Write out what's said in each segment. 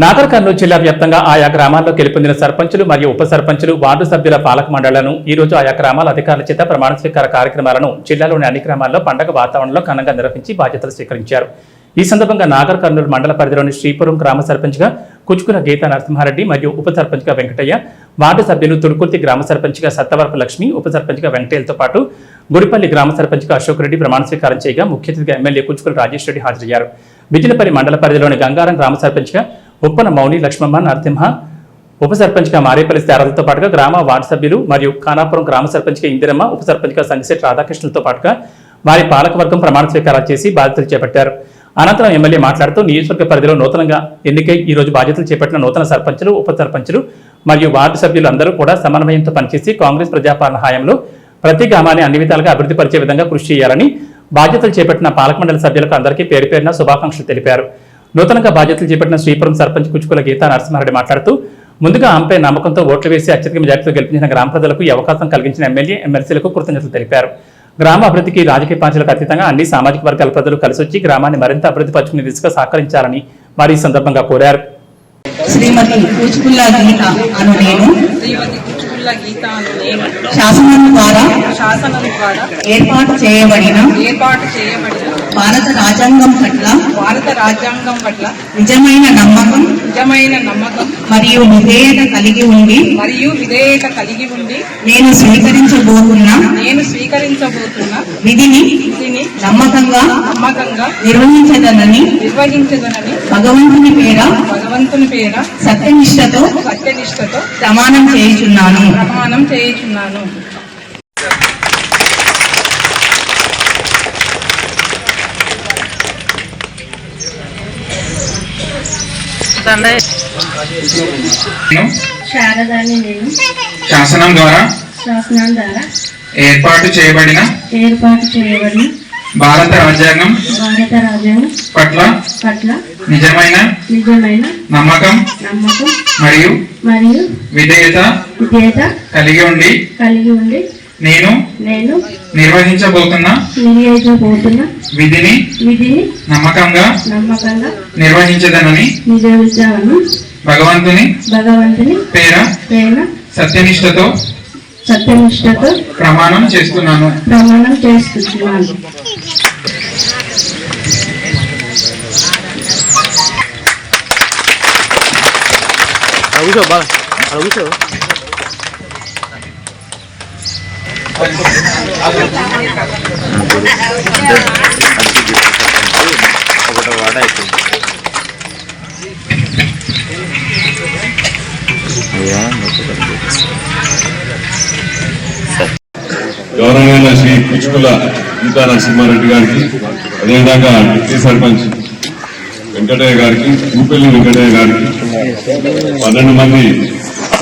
నాగర్ కర్నూలు జిల్లా వ్యాప్తంగా ఆయా గ్రామాల్లో గెలుపొందిన సర్పంచులు మరియు ఉప సర్పంచులు వార్డు సభ్యుల పాలక మండళ్లను ఈ రోజు ఆయా గ్రామాల అధికారుల చేత ప్రమాణ స్వీకార కార్యక్రమాలను జిల్లాలోని అన్ని గ్రామాల్లో పండగ వాతావరణంలో ఘనంగా నిర్వహించి బాధ్యతలు స్వీకరించారు. ఈ సందర్భంగా నాగర్ కర్నూలు మండల పరిధిలోని శ్రీపురం గ్రామ సర్పంచ్గా కుచుకుల గీతా నరసింహారెడ్డి మరియు ఉప సర్పంచ్గా వెంకటయ్య, వార్డు సభ్యులు తుడుకుర్తి గ్రామ సర్పంచ్గా సత్తవరపు లక్ష్మి, ఉప సర్పంచ్గా వెంకటేలతో పాటు గుడిపల్లి గ్రామ సర్పంచ్గా అశోక్ రెడ్డి ప్రమాణ స్వీకారం చేయగా ముఖ్య అతిథిగా ఎమ్మెల్యే కుచుకుల రాజేష్ రెడ్డి హాజరయ్యారు. బిజినపల్లి మండల పరిధిలోని గంగారం గ్రామ సర్పంచ్గా ఉప్పన మౌని లక్ష్మమ్మ నరసింహ, ఉప సర్పంచ్గా మారేపల్లి శారదతో పాటుగా గ్రామ వార్డు సభ్యులు మరియు ఖానాపురం గ్రామ సర్పంచ్గా ఇందిరమ్మ, ఉప సర్పంచ్గా సంగిశెట్టి రాధాకృష్ణులతో పాటుగా వారి పాలకవర్గం ప్రమాణ స్వీకారాలు చేసి బాధ్యతలు చేపట్టారు. అనంతరం ఎమ్మెల్యే మాట్లాడుతూ నియోజకవర్గ పరిధిలో నూతనంగా ఎన్నికై ఈ రోజు బాధ్యతలు చేపట్టిన నూతన సర్పంచులు, ఉప సర్పంచులు మరియు వార్డు సభ్యులు అందరూ కూడా సమన్వయంతో పనిచేసి కాంగ్రెస్ ప్రజాపాలన హయాంలో ప్రతి గ్రామాన్ని అన్ని విధాలుగా అభివృద్ధి పరిచే విధంగా కృషి చేయాలని బాధ్యతలు చేపట్టిన పాలక మండలి సభ్యులకు అందరికీ పేరు పేరున శుభాకాంక్షలు తెలిపారు. నూతనంగా బాధ్యతలు చేపట్టిన శ్రీపురం సర్పంచ్ కుచుకుల గీతా నరసింహారెడ్డి మాట్లాడుతూ ముందుగా ఆమెపై నమ్మకంతో ఓట్లు వేసి అత్యధిక మెజార్టీతో గెలిపించిన గ్రామ ప్రజలకు ఈ అవకాశం కలిగించిన ఎమ్మెల్యే, ఎమ్మెల్సీలకు కృతజ్ఞతలు తెలిపారు. గ్రామ అభివృద్ధికి రాజకీయ పార్టీలకు అతీతంగా అన్ని సామాజిక వర్గాల ప్రజలు కలిసి వచ్చి గ్రామాన్ని మరింత అభివృద్ధి పరుచుకునే దిశగా సహకరించాలని వారు ఈ సందర్భంగా కోరారు. శ్రీమతి కుచుకుల గీత అను నేను శాసనం ద్వారా ఏర్పాటు చేయబడిన భారత రాజ్యాంగం పట్ల నిజమైన నమ్మకం మరియు విధేయత కలిగి ఉండి నేను స్వీకరించబోతున్న విధిని నమ్మకంగా నిర్వహించదనని భగవంతుని పేర సత్యనిష్టతో ప్రమాణం చేయుచున్నాను. శాసనం ద్వారా ఏర్పాటు చేయబడిన భారత రాజ్యాంగం పట్ల నిజమైన నమ్మకం మరియు విధేయత కలిగి ఉండి నేను నిర్వహించబోతున్న విధిని నమ్మకంగా నిర్వహించదనని భగవంతుని పేర సత్యనిష్టతో ప్రమాణం చేస్తున్నాను. గౌరవనీయ శ్రీ కుచుకుల గీతా నరసింహారెడ్డి గారికి, అదేవిధంగా డిప్యూటీ సర్పంచ్ వెంకటయ్య గారికి, ఊపల్లి వెంకటయ్య గారికి, 12 మంది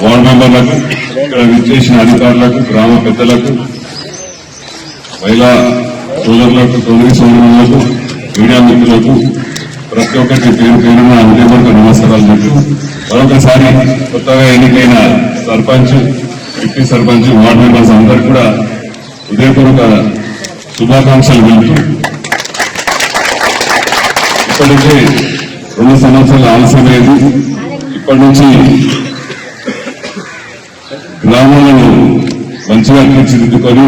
వార్డు మెంబర్లకు, ఇక్కడ విచ్చేసిన అధికారులకు, గ్రామ పెద్దలకు, మహిళా సోదరులకు, తొలి సోదరులకు, మీడియా మిత్రులకు ప్రతి ఒక్కరికి పేరు పేరున హృదయపూర్వక నమస్కారాలు చెప్తూ మరొకసారి కొత్తగా ఎన్నికైన sarpanch, deputy sarpanch, ward members అందరూ కూడా హృదయపూర్వక శుభాకాంక్షలు వెళ్తూ ఇప్పటికే 2 సంవత్సరాలు ఆలస్యమైంది. ఇప్పటి నుంచి గ్రామాలను మంచిగా తీర్చిదిద్దుకొని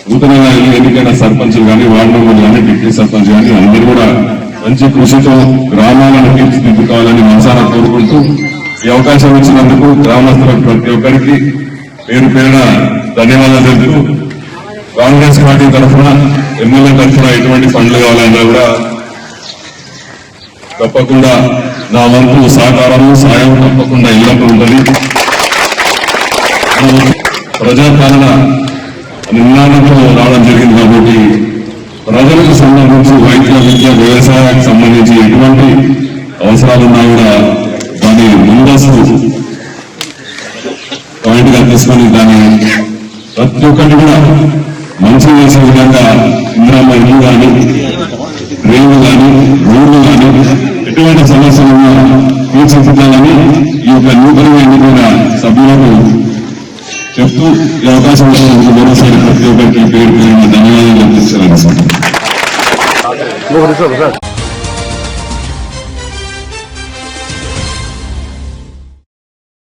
నూతనంగా ఎన్నికైన సర్పంచులు కానీ, వార్డు మెంబర్లు కానీ, డిప్యూటీ సర్పంచ్ కానీ అందరూ కూడా మంచి కృషితో గ్రామాలను తీర్చిదిద్దుకోవాలని మనసారా కోరుకుంటూ ఈ అవకాశం ఇచ్చినందుకు గ్రామస్తులకు ప్రతి ఒక్కరికి పేరు పేరున ధన్యవాదాలు తెలుపుతూ కాంగ్రెస్ పార్టీ తరఫున, ఎమ్మెల్యే తరఫున ఎటువంటి ఫండ్లు కావాలన్నా కూడా తప్పకుండా నా వంతు సహకారము, సాయం తప్పకుండా ఎల్లప్పుడూ ఉంటుంది. ప్రజాపాలన నినాదంతో రావడం జరిగింది కాబట్టి ప్రజలకు సంబంధించి వైద్య, విద్య, వ్యవసాయానికి సంబంధించి ఎటువంటి అవసరాలున్నా కూడా దాని ముందస్తు పాయింట్ గా తీసుకొని దాన్ని ప్రతి ఒక్కటి కూడా మంచి చేసే విధంగా ఇందిరమ్మ ఇల్లు కానీ, రేవులు కానీ, రోడ్లు కానీ ఎటువంటి సమస్యలు తీర్చిదిద్దాలని ఈ యొక్క నూతనంగా ఎన్నికైన సభ్యులకు చెప్తూ ఈ అవకాశం మరోసారి ప్రతి ఒక్కరికి పేరు ధన్యవాదాలు చెప్తున్నాను.